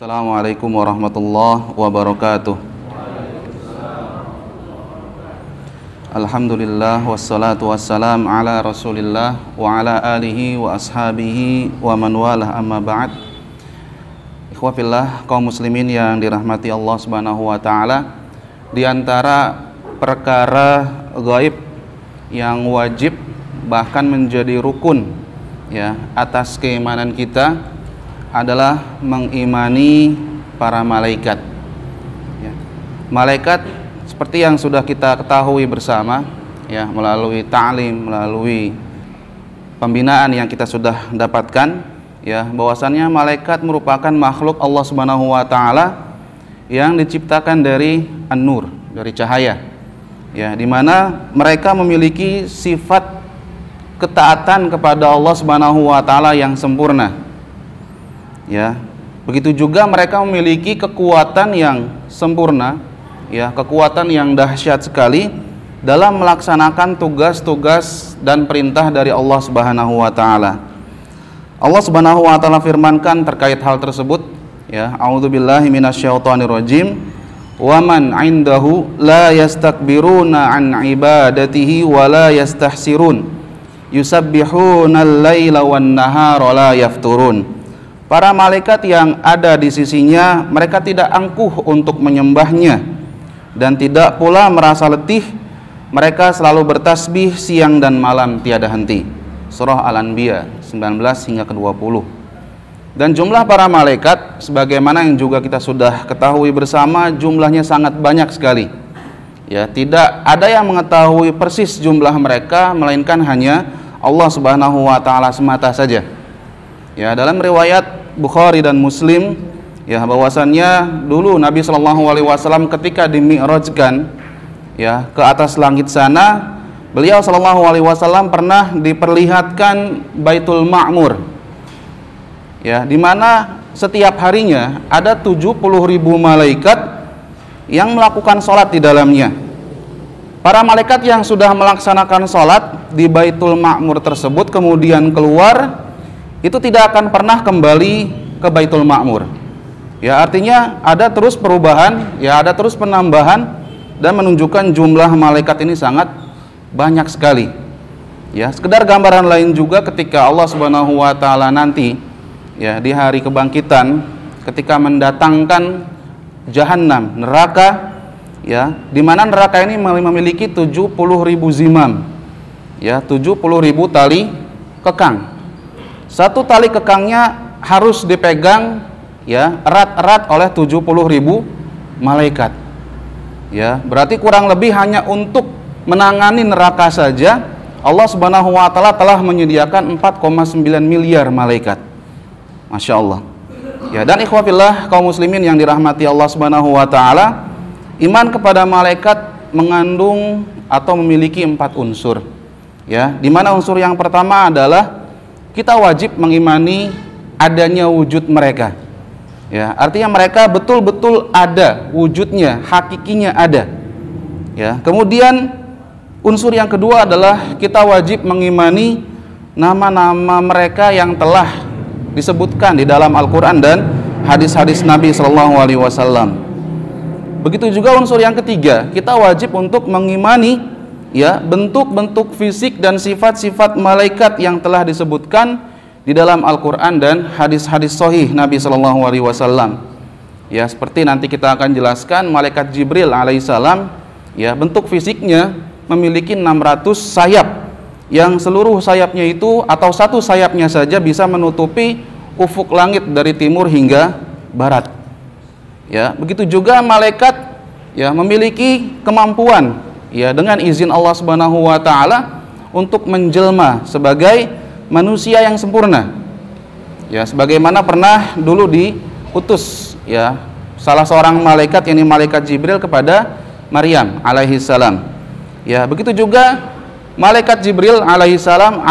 Assalamualaikum warahmatullahi wabarakatuh. Alhamdulillah wassalatu wassalam ala Rasulillah wa ala alihi wa ashabihi wa man walah, amma ba'd. Ikhwafillah, kaum muslimin yang dirahmati Allah Subhanahu wa taala, di antara perkara gaib yang wajib bahkan menjadi rukun ya atas keimanan kita adalah mengimani para malaikat. Ya. Malaikat seperti yang sudah kita ketahui bersama ya, melalui ta'lim, melalui pembinaan yang kita sudah dapatkan ya, bahwasannya malaikat merupakan makhluk Allah Subhanahu wa taala yang diciptakan dari an-nur, dari cahaya. Ya, di mana mereka memiliki sifat ketaatan kepada Allah Subhanahu wa taala yang sempurna. Ya, begitu juga mereka memiliki kekuatan yang sempurna, ya, kekuatan yang dahsyat sekali dalam melaksanakan tugas-tugas dan perintah dari Allah Subhanahu wa taala. Allah Subhanahu wa taala firmankan terkait hal tersebut, ya, a'udzubillahi minasyaitonirrajim, wa man 'indahu la yastakbiruna an ibadatihi wa la yastahsirun yusabbihuna al-laila wan nahara la yafturun. Para malaikat yang ada di sisinya, mereka tidak angkuh untuk menyembahnya dan tidak pula merasa letih. Mereka selalu bertasbih siang dan malam tiada henti. Surah Al-Anbiya 19 hingga ke-20. Dan jumlah para malaikat sebagaimana yang juga kita sudah ketahui bersama, jumlahnya sangat banyak sekali. Ya, tidak ada yang mengetahui persis jumlah mereka melainkan hanya Allah Subhanahu wa taala semata saja. Ya, dalam riwayat Bukhari dan Muslim ya, bahwasannya dulu Nabi Shallallahu alaihi wasallam ketika dimi'rajkan ya ke atas langit sana, beliau Shallallahu alaihi wasallam pernah diperlihatkan Baitul Ma'mur. Ya, di mana setiap harinya ada 70.000 malaikat yang melakukan sholat di dalamnya. Para malaikat yang sudah melaksanakan sholat di Baitul Ma'mur tersebut kemudian keluar, itu tidak akan pernah kembali ke Baitul Ma'mur. Ya, artinya ada terus perubahan, ya, ada terus penambahan, dan menunjukkan jumlah malaikat ini sangat banyak sekali. Ya, sekedar gambaran lain juga ketika Allah Subhanahu wa taala nanti ya di hari kebangkitan ketika mendatangkan jahanam, neraka, ya, di mana neraka ini memiliki 70.000 zimam. Ya, 70.000 tali kekang. Satu tali kekangnya harus dipegang ya erat-erat oleh 70.000 malaikat. Ya, berarti kurang lebih hanya untuk menangani neraka saja Allah Subhanahu wa taala telah menyediakan 4,9 miliar malaikat. Masya Allah. Ya, dan ikhwafillah kaum muslimin yang dirahmati Allah Subhanahu wa taala, iman kepada malaikat mengandung atau memiliki 4 unsur. Ya, di mana unsur yang pertama adalah kita wajib mengimani adanya wujud mereka. Ya, artinya mereka betul-betul ada wujudnya, hakikinya ada. Ya, kemudian unsur yang kedua adalah kita wajib mengimani nama-nama mereka yang telah disebutkan di dalam Al-Qur'an dan hadis-hadis Nabi Shallallahu alaihi wasallam. Begitu juga unsur yang ketiga, kita wajib untuk mengimani ya bentuk-bentuk fisik dan sifat-sifat malaikat yang telah disebutkan di dalam Al-Qur'an dan hadis-hadis sahih Nabi Shallallahu alaihi wasallam. Ya, seperti nanti kita akan jelaskan malaikat Jibril alaihissalam, ya, bentuk fisiknya memiliki 600 sayap yang seluruh sayapnya itu atau satu sayapnya saja bisa menutupi ufuk langit dari timur hingga barat. Ya, begitu juga malaikat ya memiliki kemampuan ya dengan izin Allah Subhanahu wa taala untuk menjelma sebagai manusia yang sempurna. Ya, sebagaimana pernah dulu diutus ya salah seorang malaikat, yakni malaikat Jibril, kepada Maryam alaihissalam. Ya, begitu juga malaikat Jibril alaihissalam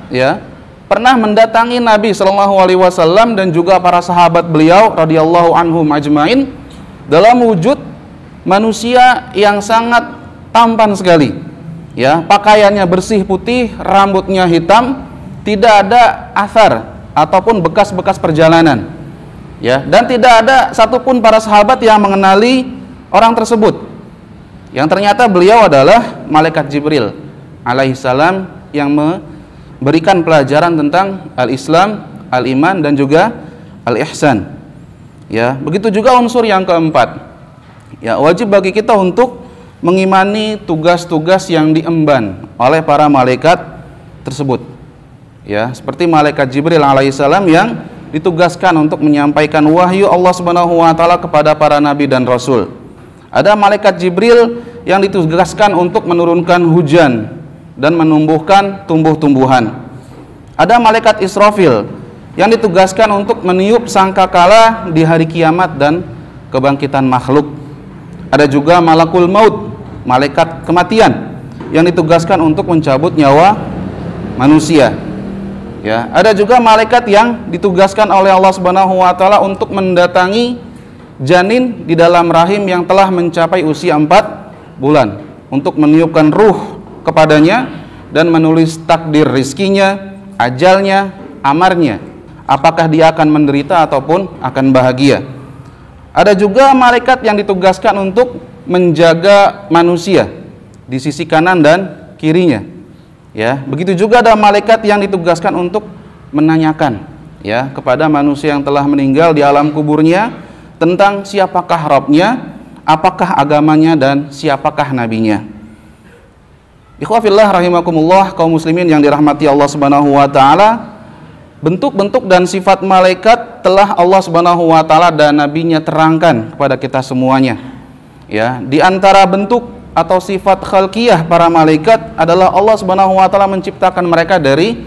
ya pernah mendatangi Nabi Shallallahu alaihi wasallam dan juga para sahabat beliau radhiyallahu anhum ajmain dalam wujud manusia yang sangat tampan sekali. Ya, pakaiannya bersih putih, rambutnya hitam, tidak ada athar ataupun bekas-bekas perjalanan. Ya, dan tidak ada satupun para sahabat yang mengenali orang tersebut. Yang ternyata beliau adalah malaikat Jibril alaihissalam yang memberikan pelajaran tentang al-Islam, al-iman dan juga al-ihsan. Ya, begitu juga unsur yang keempat. Ya, wajib bagi kita untuk mengimani tugas-tugas yang diemban oleh para malaikat tersebut. Ya, seperti malaikat Jibril alaihissalam yang ditugaskan untuk menyampaikan wahyu Allah Subhanahu wa taala kepada para nabi dan rasul. Ada malaikat Jibril yang ditugaskan untuk menurunkan hujan dan menumbuhkan tumbuh-tumbuhan. Ada malaikat Israfil yang ditugaskan untuk meniup sangkakala di hari kiamat dan kebangkitan makhluk. Ada juga malakul maut, malaikat kematian yang ditugaskan untuk mencabut nyawa manusia. Ya, ada juga malaikat yang ditugaskan oleh Allah Subhanahu wa taala untuk mendatangi janin di dalam rahim yang telah mencapai usia 4 bulan untuk meniupkan ruh kepadanya dan menulis takdir rizkinya, ajalnya, amarnya, apakah dia akan menderita ataupun akan bahagia. Ada juga malaikat yang ditugaskan untuk menjaga manusia di sisi kanan dan kirinya. Ya, begitu juga ada malaikat yang ditugaskan untuk menanyakan ya kepada manusia yang telah meninggal di alam kuburnya tentang siapakah Rabbnya, apakah agamanya dan siapakah nabinya. Ikhwafillah rahimakumullah, kaum muslimin yang dirahmati Allah Subhanahu wa taala, bentuk-bentuk dan sifat malaikat telah Allah Subhanahu wa taala dan nabinya terangkan kepada kita semuanya. Ya, di antara bentuk atau sifat khalqiyah para malaikat adalah Allah Subhanahu wa taala menciptakan mereka dari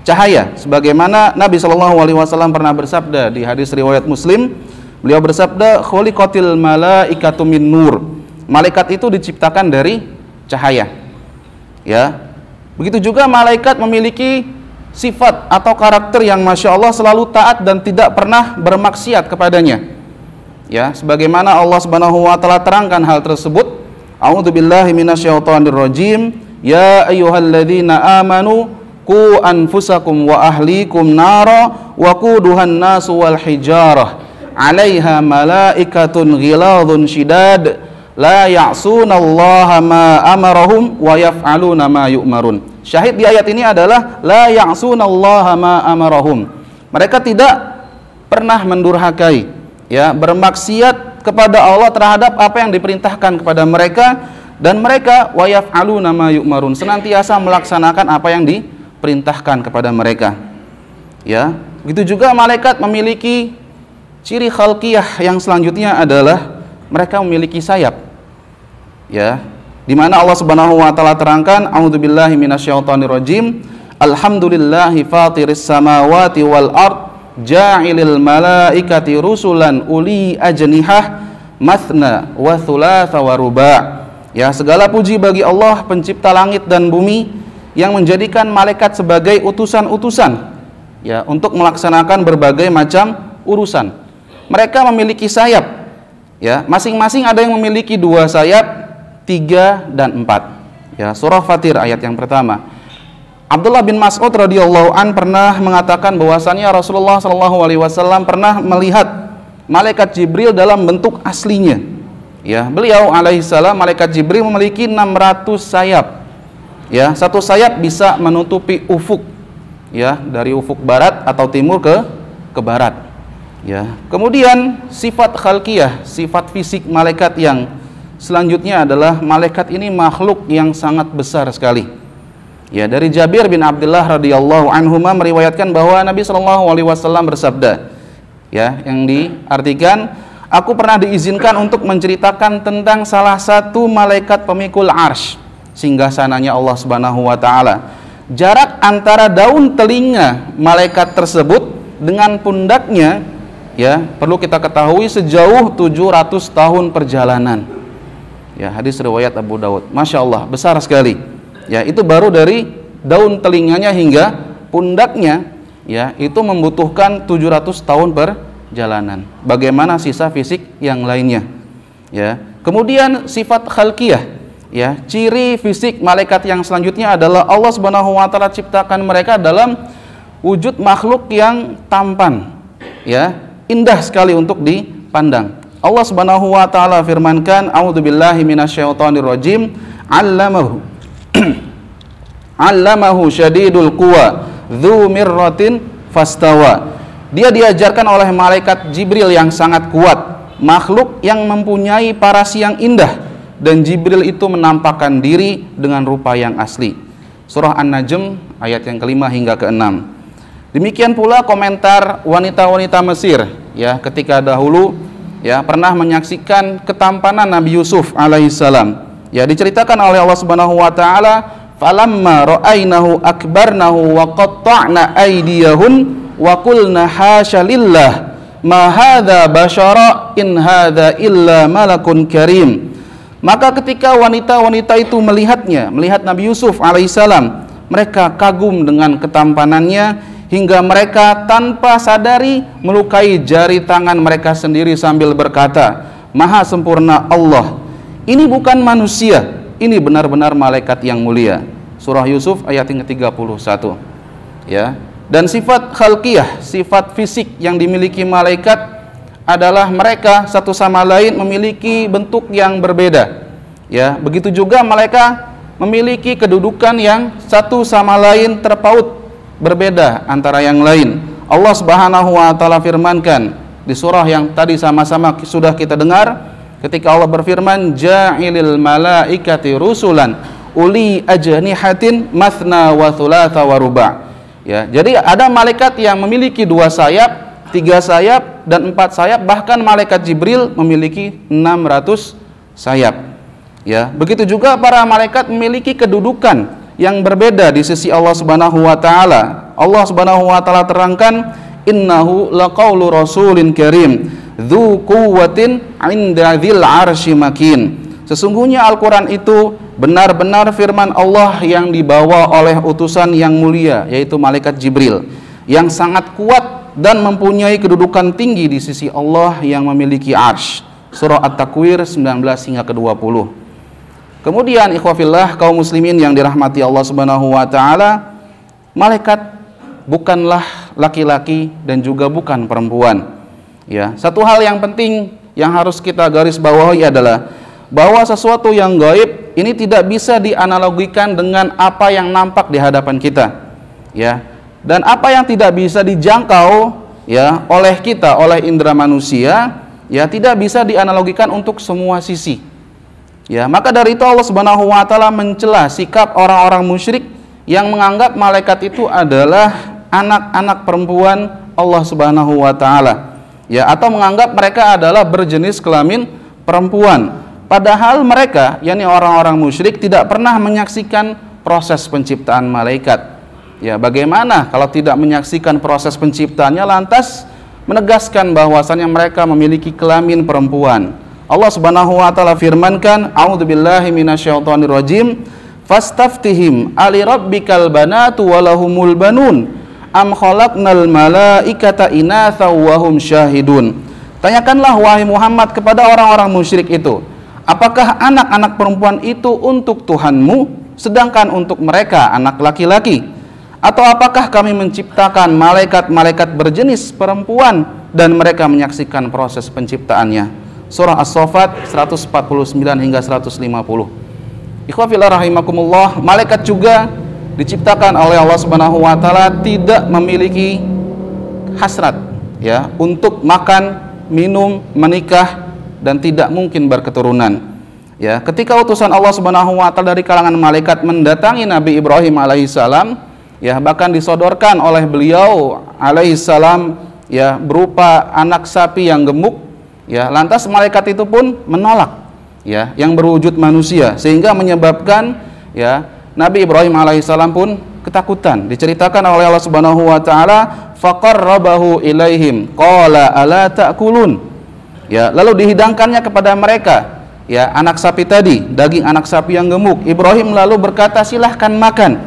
cahaya, sebagaimana Nabi sallallahu alaihi wasallam pernah bersabda di hadis riwayat Muslim. Beliau bersabda, khuliqatil malaikatu min nur. Malaikat itu diciptakan dari cahaya. Ya. Begitu juga malaikat memiliki sifat atau karakter yang masya Allah selalu taat dan tidak pernah bermaksiat kepadanya. Ya, sebagaimana Allah Subhanahu wa taala terangkan hal tersebut. A'udzubillahi minasyaitonirrajim. Ya ayyuhalladzina amanu qu anfusakum wa ahlikum nara wa quduhan nasu wal hijarah 'alaiha malaikatun ghiladun syidad la ya'sunallaha ma amarahum wa yaf'aluna ma yu'marun. Syahid di ayat ini adalah la ya'sunallaha ma amarahum. Mereka tidak pernah mendurhakai, ya, bermaksiat kepada Allah terhadap apa yang diperintahkan kepada mereka, dan mereka wa yaf'aluna ma yu'marun, senantiasa melaksanakan apa yang diperintahkan kepada mereka. Ya, begitu juga malaikat memiliki ciri khalqiyah yang selanjutnya adalah mereka memiliki sayap. Ya, di mana Allah Subhanahu wa taala terangkan, a'udzubillahi minasyaitonirrajim, alhamdulillahi fatiris samawati wal ard ja'ilil malaikati rusulan uli ajnihah mathna wa thulatha wa ruba'. Ya, segala puji bagi Allah pencipta langit dan bumi yang menjadikan malaikat sebagai utusan-utusan, ya, untuk melaksanakan berbagai macam urusan. Mereka memiliki sayap, ya, masing-masing ada yang memiliki 2 sayap, 3 dan 4. Ya, surah Fatir ayat yang pertama. Abdullah bin Mas'ud radhiyallahu an pernah mengatakan bahwasannya Rasulullah sallallahu alaihi wasallam pernah melihat malaikat Jibril dalam bentuk aslinya. Ya, beliau alaihissalam, malaikat Jibril memiliki 600 sayap. Ya, satu sayap bisa menutupi ufuk, ya, dari ufuk barat atau timur ke barat. Ya, kemudian sifat khalqiyah, sifat fisik malaikat yang selanjutnya adalah malaikat ini makhluk yang sangat besar sekali. Ya, dari Jabir bin Abdullah radhiyallahu anhuma meriwayatkan bahwa Nabi sallallahu alaihi wasallam bersabda, ya, yang diartikan, aku pernah diizinkan untuk menceritakan tentang salah satu malaikat pemikul arsy, singgasananya Allah Subhanahu wa taala. Jarak antara daun telinga malaikat tersebut dengan pundaknya, ya, perlu kita ketahui sejauh 700 tahun perjalanan. Ya, hadis riwayat Abu Daud. Masya Allah, besar sekali. Ya, itu baru dari daun telinganya hingga pundaknya, ya, itu membutuhkan 700 tahun perjalanan. Bagaimana sisa fisik yang lainnya? Ya, kemudian sifat khalqiyah, ya, ciri fisik malaikat yang selanjutnya adalah Allah Subhanahu wa taala ciptakan mereka dalam wujud makhluk yang tampan, ya, indah sekali untuk dipandang. Allah Subhanahu wa taala firmankan, a'udzubillahi minasyaitonirrajim, 'allamahu Allamahu syadidul quwa dzu mirratin fastawa. Dia diajarkan oleh malaikat Jibril yang sangat kuat, makhluk yang mempunyai parasi yang indah, dan Jibril itu menampakkan diri dengan rupa yang asli. Surah An-Najm ayat yang kelima hingga keenam. Demikian pula komentar wanita-wanita Mesir, ya, ketika dahulu, ya, pernah menyaksikan ketampanan Nabi Yusuf alaihissalam. Ya, diceritakan oleh Allah Subhanahu wa taala, falamma ra'ainahu akbarnahu wa qatta'na aydiyahun wa qulna hasya lillah ma hadza basyara in hadza illa malakun karim. Maka ketika wanita-wanita itu melihatnya, melihat Nabi Yusuf alaihissalam, mereka kagum dengan ketampanannya hingga mereka tanpa sadari melukai jari tangan mereka sendiri sambil berkata, Maha sempurna Allah, ini bukan manusia, ini benar-benar malaikat yang mulia. Surah Yusuf ayat yang ke-31. Ya. Dan sifat khalqiyah, sifat fisik yang dimiliki malaikat adalah mereka satu sama lain memiliki bentuk yang berbeda. Ya, begitu juga mereka memiliki kedudukan yang satu sama lain terpaut, berbeda antara yang lain. Allah Subhanahu wa taala firmankan di surah yang tadi sama-sama sudah kita dengar, ketika Allah berfirman, ja'ilil malaikati rusulan uli ajnihatin mathna wa thulatha wa ruba'. Ya, jadi ada malaikat yang memiliki 2 sayap, 3 sayap, dan 4 sayap, bahkan malaikat Jibril memiliki 600 sayap. Ya, begitu juga para malaikat memiliki kedudukan yang berbeda di sisi Allah Subhanahu wa taala. Allah Subhanahu wa taala terangkan, innahu laqaulu rasulin karim dzu quwwatin 'inda dzil 'arsy makin. Sesungguhnya Al-Qur'an itu benar-benar firman Allah yang dibawa oleh utusan yang mulia, yaitu malaikat Jibril, yang sangat kuat dan mempunyai kedudukan tinggi di sisi Allah yang memiliki arsy. Surah At-Takwir 19 hingga ke-20. Kemudian ikhwafillah kaum muslimin yang dirahmati Allah Subhanahu wa taala, malaikat bukanlah laki-laki dan juga bukan perempuan. Ya, satu hal yang penting yang harus kita garis bawahi adalah bahwa sesuatu yang gaib ini tidak bisa dianalogikan dengan apa yang nampak di hadapan kita. Ya. Dan apa yang tidak bisa dijangkau, ya, oleh kita, oleh indera manusia, ya, tidak bisa dianalogikan untuk semua sisi. Ya, maka dari itu Allah Subhanahu wa taala mencela sikap orang-orang musyrik yang menganggap malaikat itu adalah anak-anak perempuan Allah Subhanahu wa taala. Ya, atau menganggap mereka adalah berjenis kelamin perempuan. Padahal mereka, yakni orang-orang musyrik, tidak pernah menyaksikan proses penciptaan malaikat. Ya, bagaimana kalau tidak menyaksikan proses penciptaannya lantas menegaskan bahwasannya mereka memiliki kelamin perempuan? Allah Subhanahu wa taala firmankan, a'udzubillahi minasyaitonirrajim, fastaftihim ali rabbikal banatu walahumul banun am khalaqnal malaikata inatha wa hum syahidun. Tanyakanlah wahai Muhammad kepada orang-orang musyrik itu, apakah anak-anak perempuan itu untuk Tuhanmu sedangkan untuk mereka anak laki-laki? Atau apakah kami menciptakan malaikat-malaikat berjenis perempuan dan mereka menyaksikan proses penciptaannya? Surah As-Saffat 149 hingga 150. Ikhwafillah rahimakumullah, malaikat juga diciptakan oleh Allah Subhanahu wa taala tidak memiliki hasrat, ya, untuk makan, minum, menikah, dan tidak mungkin berketurunan. Ya, ketika utusan Allah Subhanahu wa taala dari kalangan malaikat mendatangi Nabi Ibrahim alaihissalam, ya, bahkan disodorkan oleh beliau alaihissalam, ya, berupa anak sapi yang gemuk, ya, lantas malaikat itu pun menolak, ya, yang berwujud manusia, sehingga menyebabkan, ya, Nabi Ibrahim alaihissalam pun ketakutan. Diceritakan oleh Allah Subhanahu wa taala, faqarrabahu ilaihim qala ala ta'kulun. Ya, lalu dihidangkannya kepada mereka, ya, anak sapi tadi, daging anak sapi yang gemuk. Ibrahim lalu berkata, silahkan makan.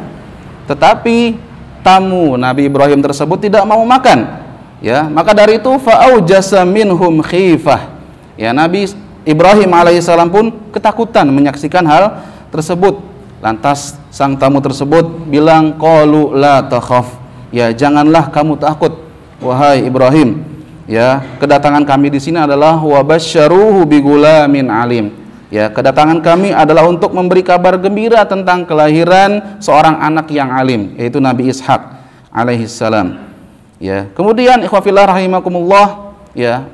Tetapi tamu Nabi Ibrahim tersebut tidak mau makan. Ya, maka dari itu fa'aujasa minhum khifah. Ya, Nabi Ibrahim alaihissalam pun ketakutan menyaksikan hal tersebut. Lantas sang tamu tersebut bilang, qalu la takhaf. Ya, janganlah kamu takut wahai Ibrahim. Ya, kedatangan kami di sini adalah wabasyaruhu bigulamin alim. Ya, kedatangan kami adalah untuk memberi kabar gembira tentang kelahiran seorang anak yang alim, yaitu Nabi Ishak alaihissalam. Ya, kemudian ikhwafillah rahimakumullah, ya,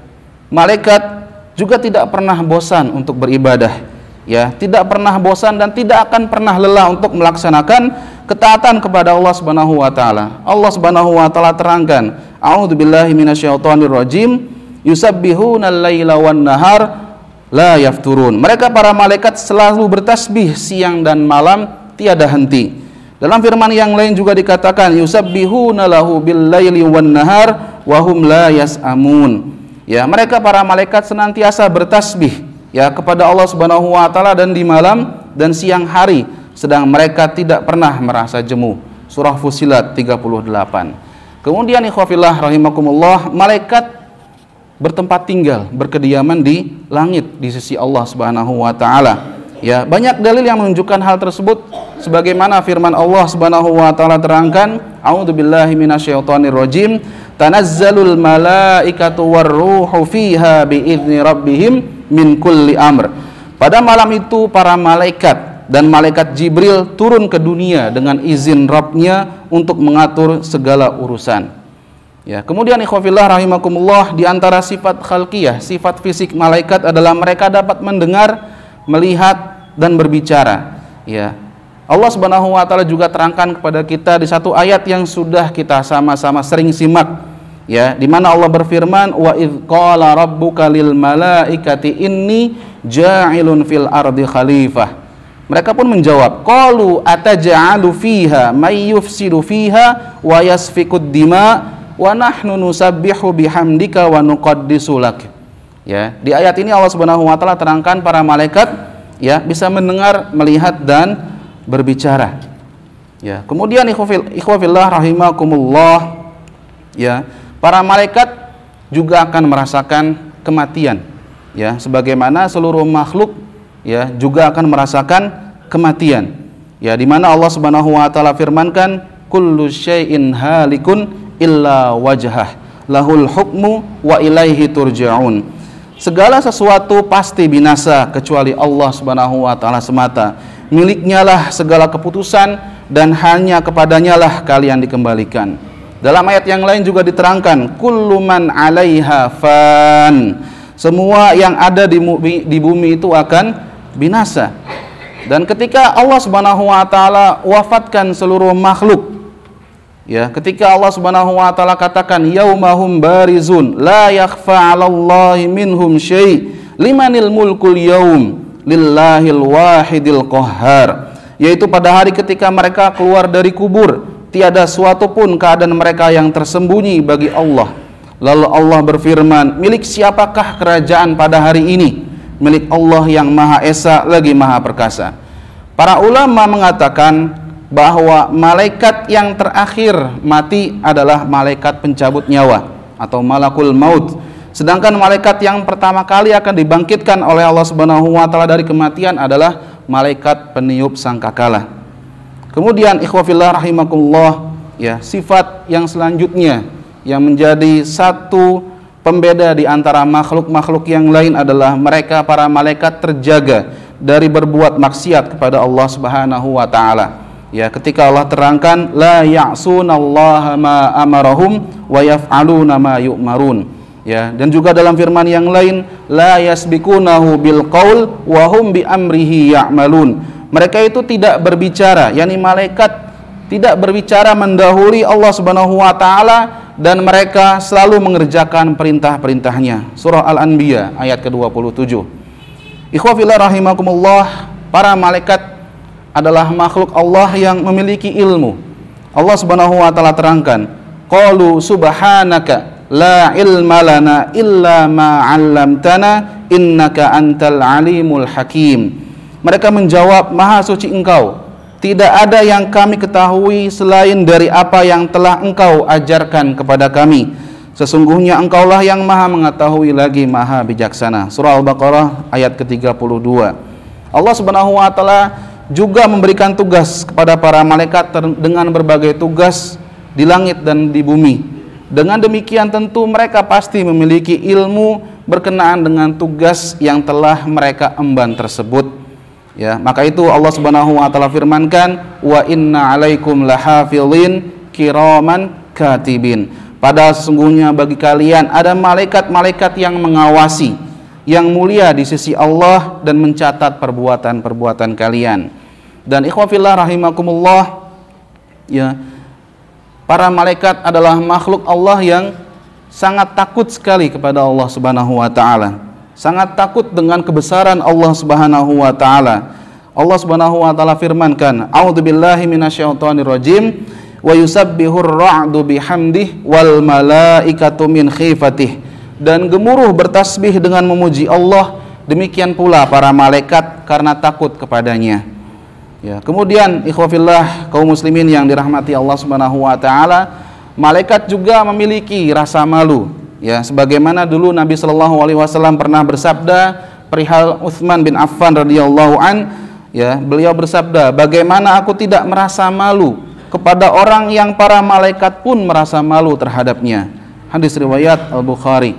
malaikat juga tidak pernah bosan untuk beribadah. Ya, tidak pernah bosan dan tidak akan pernah lelah untuk melaksanakan ketaatan kepada Allah Subhanahu wa taala. Allah Subhanahu wa taala terangkan, a'udzubillahi minasyaitonir rajim, yusabbihuna al-laila wan nahar la yafturun. Mereka para malaikat selalu bertasbih siang dan malam tiada henti. Dalam firman yang lain juga dikatakan, yusabbihuna lahu bil-laili wan nahar wa hum la yas'amun. Ya, mereka para malaikat senantiasa bertasbih ya kepada Allah Subhanahu wa taala dan di malam dan siang hari, sedang mereka tidak pernah merasa jemu. Surah Fussilat 38. Kemudian ikhwafillah rahimakumullah, malaikat bertempat tinggal, berkediaman di langit di sisi Allah Subhanahu wa taala. Ya, banyak dalil yang menunjukkan hal tersebut sebagaimana firman Allah Subhanahu wa taala terangkan, a'udzubillahi minasyaitonir rajim, tanazzalul malaikatu warruhu fiha biizni rabbihim min kulli amr. Pada malam itu para malaikat dan malaikat Jibril turun ke dunia dengan izin Rabb-nya untuk mengatur segala urusan. Ya, kemudian ikhwafillah rahimakumullah, di antara sifat khalqiyah, sifat fisik malaikat adalah mereka dapat mendengar, melihat dan berbicara. Ya. Allah Subhanahu wa taala juga terangkan kepada kita di satu ayat yang sudah kita sama-sama sering simak. Ya, di mana Allah berfirman, wa idz qala rabbuka lil malaikati inni ja'ilun fil ardi khalifah. Mereka pun menjawab, qalu ataj'alu fiha may yufsidu fiha wa yasfikud dima wa nahnu nusabbihu bihamdika wa nuqaddisu lak. Ya, di ayat ini Allah Subhanahu wa taala terangkan para malaikat ya bisa mendengar, melihat dan berbicara. Ya, kemudian ikhwafillah rahimakumullah, ya, para malaikat juga akan merasakan kematian. Ya, sebagaimana seluruh makhluk ya juga akan merasakan kematian. Ya, di mana Allah Subhanahu wa taala firmankan, kullu syai'in halikun illa wajhah lahul hukmu wa ilaihi turja'un. Segala sesuatu pasti binasa kecuali Allah Subhanahu wa taala semata. Miliknya lah segala keputusan dan hanya kepadanya lah kalian dikembalikan. Dalam ayat yang lain juga diterangkan, kullu man 'alaiha fan. Semua yang ada di bumi itu akan binasa. Dan ketika Allah Subhanahu wa taala wafatkan seluruh makhluk, ya, ketika Allah Subhanahu wa taala katakan yaumahum barizun la yakhfa 'alallahi minhum syai' limanil mulkul yaum lillahil wahidil qahhar, yaitu pada hari ketika mereka keluar dari kubur tiada suatu pun keadaan mereka yang tersembunyi bagi Allah. Lalu Allah berfirman, milik siapakah kerajaan pada hari ini? Milik Allah yang Maha Esa lagi Maha Perkasa. Para ulama mengatakan bahwa malaikat yang terakhir mati adalah malaikat pencabut nyawa atau malakul maut. Sedangkan malaikat yang pertama kali akan dibangkitkan oleh Allah Subhanahu wa taala dari kematian adalah malaikat peniup sangkakala. Kemudian ikhwafillah rahimakumullah, ya, sifat yang selanjutnya yang menjadi satu pembeda di antara makhluk-makhluk yang lain adalah mereka para malaikat terjaga dari berbuat maksiat kepada Allah Subhanahu wa taala. Ya, ketika Allah terangkan la ya'sunallaha ma amarahum wa yaf'aluna ma yu'marun. Ya, dan juga dalam firman yang lain la yasbikunahu bil qaul wa hum bi amrihi ya'malun. Mereka itu tidak berbicara, yakni malaikat tidak berbicara mendahului Allah Subhanahu wa taala dan mereka selalu mengerjakan perintah-perintahnya. Surah Al-Anbiya ayat ke-27. Ikhwafillah rahimakumullah, para malaikat adalah makhluk Allah yang memiliki ilmu. Allah Subhanahu wa taala terangkan, qalu subhanaka la ilma lana illa ma 'allamtana innaka antal alimul hakim. Mereka menjawab, maha suci engkau, tidak ada yang kami ketahui selain dari apa yang telah engkau ajarkan kepada kami. Sesungguhnya engkaulah yang maha mengetahui lagi maha bijaksana. Surah Al-Baqarah ayat ke-32. Allah Subhanahu wa taala juga memberikan tugas kepada para malaikat dengan berbagai tugas di langit dan di bumi. Dengan demikian tentu mereka pasti memiliki ilmu berkenaan dengan tugas yang telah mereka emban tersebut. Ya, maka itu Allah Subhanahu wa taala firmankan, "Wa inna 'alaikum lahafizin kiraman katibin." Padahal sesungguhnya bagi kalian ada malaikat-malaikat yang mengawasi, yang mulia di sisi Allah dan mencatat perbuatan-perbuatan kalian. Dan ikhwah fillah rahimakumullah, ya, para malaikat adalah makhluk Allah yang sangat takut sekali kepada Allah Subhanahu wa taala. Sangat takut dengan kebesaran Allah Subhanahu wa taala. Allah Subhanahu wa taala firmankan, "A'udzubillahi minasyaitonirrajim wa yusabbihur ra'du bihamdihi wal malaikatu min khifatih." Dan gemuruh bertasbih dengan memuji Allah, demikian pula para malaikat karena takut kepadanya. Ya, kemudian ikhwafillah kaum muslimin yang dirahmati Allah Subhanahu wa taala, malaikat juga memiliki rasa malu. Ya, sebagaimana dulu Nabi Shallallahu alaihi wasallam pernah bersabda perihal Utsman bin Affan radhiyallahu an, ya, beliau bersabda, "Bagaimana aku tidak merasa malu kepada orang yang para malaikat pun merasa malu terhadapnya." Hadis riwayat Al-Bukhari.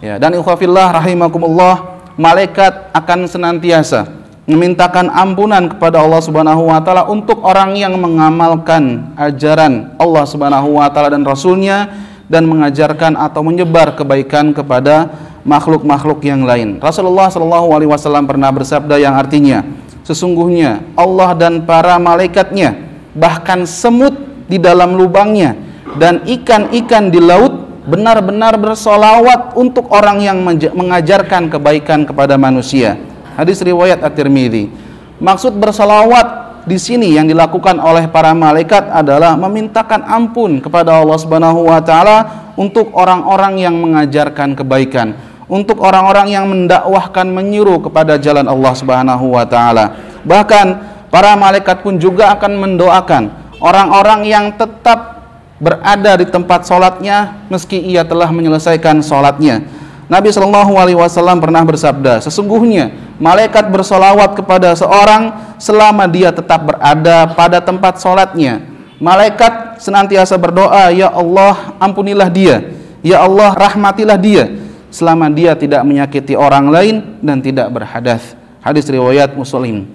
Ya, dan ikhwafillah rahimakumullah, malaikat akan senantiasa memintakan ampunan kepada Allah Subhanahu wa taala untuk orang yang mengamalkan ajaran Allah Subhanahu wa taala dan Rasulnya dan mengajarkan atau menyebar kebaikan kepada makhluk-makhluk yang lain. Rasulullah Shallallahu alaihi wasallam pernah bersabda yang artinya, sesungguhnya Allah dan para malaikatnya, bahkan semut di dalam lubangnya dan ikan-ikan di laut benar-benar bersolawat untuk orang yang mengajarkan kebaikan kepada manusia. Hadis riwayat At-Tirmidzi. Maksud bersolawat di sini yang dilakukan oleh para malaikat adalah memintakan ampun kepada Allah Subhanahu wa taala untuk orang-orang yang mengajarkan kebaikan, untuk orang-orang yang mendakwahkan, menyuruh kepada jalan Allah Subhanahu wa taala. Bahkan para malaikat pun juga akan mendoakan orang-orang yang tetap berada di tempat sholatnya meski ia telah menyelesaikan sholatnya. Nabi Shallallahu alaihi wasallam pernah bersabda, sesungguhnya malaikat bersolawat kepada seorang selama dia tetap berada pada tempat sholatnya. Malaikat senantiasa berdoa, "Ya Allah, ampunilah dia, ya Allah, rahmatilah dia selama dia tidak menyakiti orang lain dan tidak berhadas." Hadis riwayat Muslim.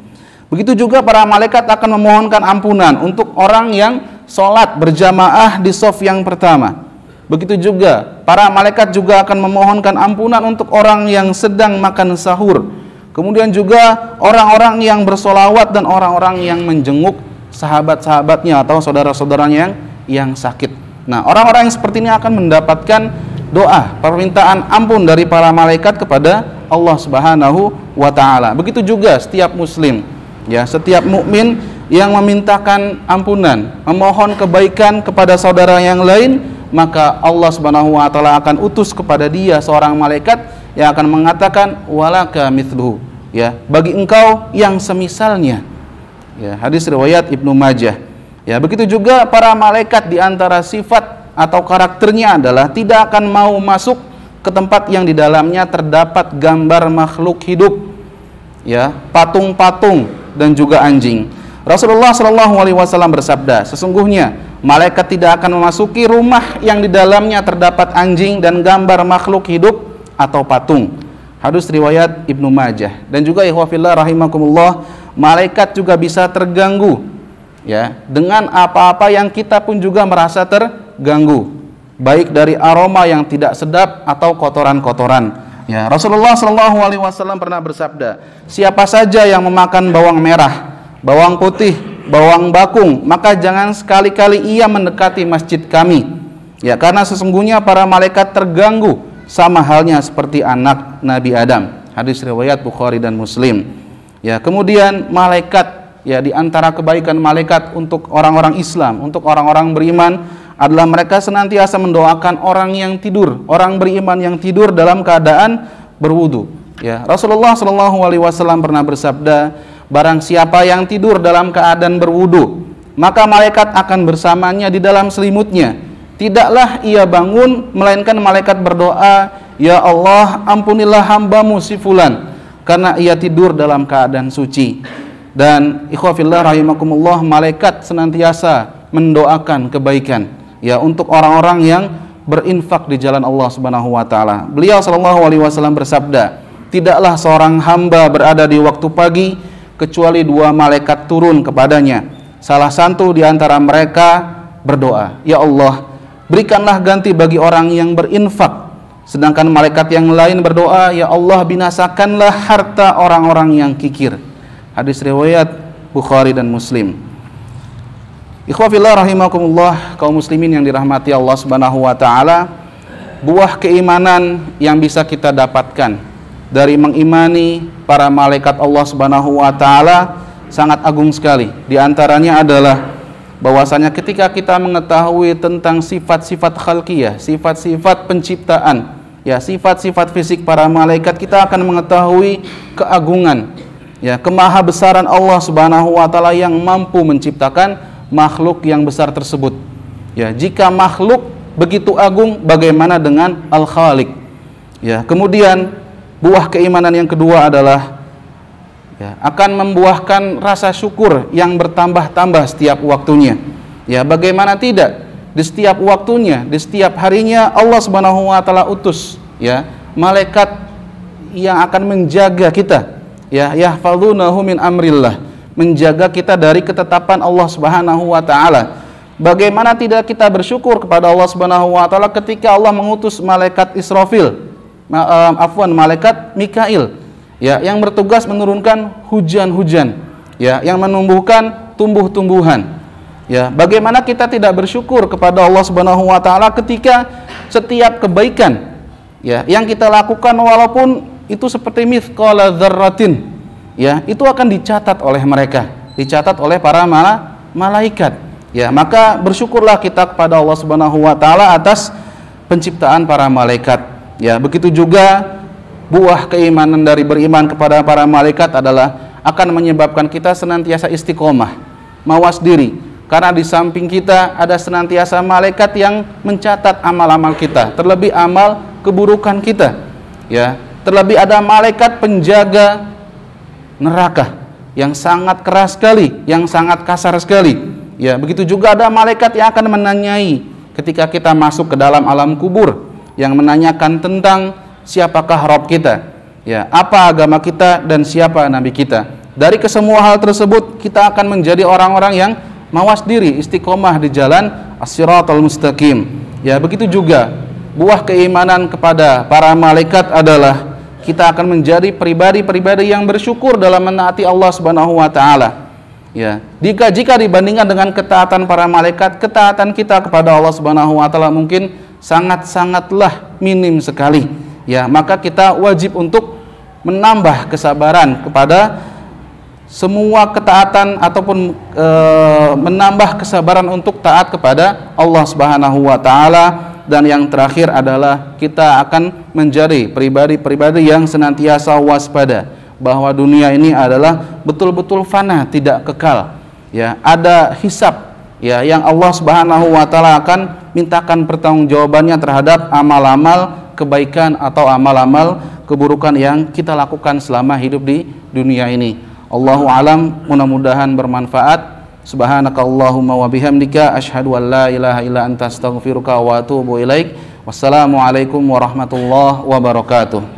Begitu juga para malaikat akan memohonkan ampunan untuk orang yang sholat berjamaah di shaf yang pertama. Begitu juga para malaikat juga akan memohonkan ampunan untuk orang yang sedang makan sahur. Kemudian juga orang-orang yang bersolawat dan orang-orang yang menjenguk sahabat-sahabatnya atau saudara-saudaranya yang sakit. Nah, orang-orang yang seperti ini akan mendapatkan doa, permintaan ampun dari para malaikat kepada Allah Subhanahu wa taala. Begitu juga setiap muslim, ya, setiap mukmin yang memintakan ampunan, memohon kebaikan kepada saudara yang lain, maka Allah Subhanahu wa taala akan utus kepada dia seorang malaikat yang akan mengatakan, "Walaka mithluhu." Ya, bagi engkau yang semisalnya. Ya, hadis riwayat Ibnu Majah. Ya, begitu juga para malaikat di antara sifat atau karakternya adalah tidak akan mau masuk ke tempat yang di dalamnya terdapat gambar makhluk hidup. Ya, patung-patung dan juga anjing. Rasulullah Shallallahu alaihi wasallam bersabda, sesungguhnya malaikat tidak akan memasuki rumah yang di dalamnya terdapat anjing dan gambar makhluk hidup atau patung. Hadis riwayat Ibnu Majah. Dan juga ikhwafillah rahimakumullah, malaikat juga bisa terganggu, ya, dengan apa-apa yang kita pun juga merasa terganggu, baik dari aroma yang tidak sedap atau kotoran-kotoran. Ya, Rasulullah Shallallahu alaihi wasallam pernah bersabda, siapa saja yang memakan bawang merah, bawang putih, bawang bakung, maka jangan sekali-kali ia mendekati masjid kami. Ya, karena sesungguhnya para malaikat terganggu sama halnya seperti anak Nabi Adam. Hadis riwayat Bukhari dan Muslim. Ya, kemudian malaikat, ya, di antara kebaikan malaikat untuk orang-orang Islam, untuk orang-orang beriman adalah mereka senantiasa mendoakan orang yang tidur, orang beriman yang tidur dalam keadaan berwudu. Ya, Rasulullah Shallallahu alaihi wasallam pernah bersabda, barang siapa yang tidur dalam keadaan berwudu, maka malaikat akan bersamanya di dalam selimutnya. Tidaklah ia bangun, melainkan malaikat berdoa, "Ya Allah, ampunilah hambamu si fulan, karena ia tidur dalam keadaan suci." Dan ikhwafillah rahimakumullah, malaikat senantiasa mendoakan kebaikan, ya, untuk orang-orang yang berinfak di jalan Allah Subhanahu wa taala. Beliau sallallahu alaihi wasallam bersabda, "Tidaklah seorang hamba berada di waktu pagi kecuali dua malaikat turun kepadanya. Salah satu di antara mereka berdoa, 'Ya Allah, berikanlah ganti bagi orang yang berinfak.' Sedangkan malaikat yang lain berdoa, 'Ya Allah, binasakanlah harta orang-orang yang kikir.'" Hadis riwayat Bukhari dan Muslim. Ikhwah fillah rahimakumullah, kaum muslimin yang dirahmati Allah Subhanahu wa taala, buah keimanan yang bisa kita dapatkan dari mengimani para malaikat Allah Subhanahu wa taala sangat agung sekali. Di antaranya adalah bahwasanya ketika kita mengetahui tentang sifat-sifat khalqiyah, sifat-sifat penciptaan, ya, sifat-sifat fisik para malaikat, kita akan mengetahui keagungan, ya, kemahabesaran Allah Subhanahu wa taala yang mampu menciptakan makhluk yang besar tersebut. Ya, jika makhluk begitu agung, bagaimana dengan Al-Khaliq? Ya, kemudian buah keimanan yang kedua adalah, ya, akan membuahkan rasa syukur yang bertambah-tambah setiap waktunya. Ya, bagaimana tidak? Di setiap waktunya, di setiap harinya Allah Subhanahu wa taala utus, ya, malaikat yang akan menjaga kita, ya, yahfazunahu min amrillah, menjaga kita dari ketetapan Allah Subhanahu wa taala. Bagaimana tidak kita bersyukur kepada Allah Subhanahu wa taala ketika Allah mengutus malaikat Israfil, malaikat Mikail, ya, yang bertugas menurunkan hujan-hujan, ya, yang menumbuhkan tumbuh-tumbuhan. Ya, bagaimana kita tidak bersyukur kepada Allah Subhanahu wa taala ketika setiap kebaikan, ya, yang kita lakukan walaupun itu seperti mithqala dzarratin, ya, itu akan dicatat oleh mereka, dicatat oleh para malaikat. Ya, maka bersyukurlah kita kepada Allah Subhanahu wa taala atas penciptaan para malaikat. Ya, begitu juga buah keimanan dari beriman kepada para malaikat adalah akan menyebabkan kita senantiasa istiqomah, mawas diri, karena di samping kita ada senantiasa malaikat yang mencatat amal-amal kita, terlebih amal keburukan kita. Ya, terlebih ada malaikat penjaga neraka yang sangat keras sekali, yang sangat kasar sekali. Ya, begitu juga ada malaikat yang akan menanyai ketika kita masuk ke dalam alam kubur, yang menanyakan tentang siapakah Rabb kita, ya, apa agama kita dan siapa nabi kita. Dari kesemua hal tersebut kita akan menjadi orang-orang yang mawas diri, istiqomah di jalan as-siratal mustaqim. Ya, begitu juga buah keimanan kepada para malaikat adalah kita akan menjadi pribadi-pribadi yang bersyukur dalam menaati Allah Subhanahu wa taala. Ya, jika dibandingkan dengan ketaatan para malaikat, ketaatan kita kepada Allah Subhanahu wa taala mungkin sangat-sangatlah minim sekali. Ya, maka kita wajib untuk menambah kesabaran kepada semua ketaatan ataupun menambah kesabaran untuk taat kepada Allah Subhanahu wa taala. Dan yang terakhir adalah kita akan menjadi pribadi-pribadi yang senantiasa waspada bahwa dunia ini adalah betul-betul fana, tidak kekal. Ya, ada hisab, ya, yang Allah Subhanahu wa taala akan mintakan pertanggungjawabannya terhadap amal-amal kebaikan atau amal-amal keburukan yang kita lakukan selama hidup di dunia ini. Allahu alam, mudah-mudahan bermanfaat. Subhanakallahumma wa bihamdika asyhadu an la ilaha illa anta astaghfiruka wa atubu ilaik. Wassalamualaikum warahmatullahi wabarakatuh.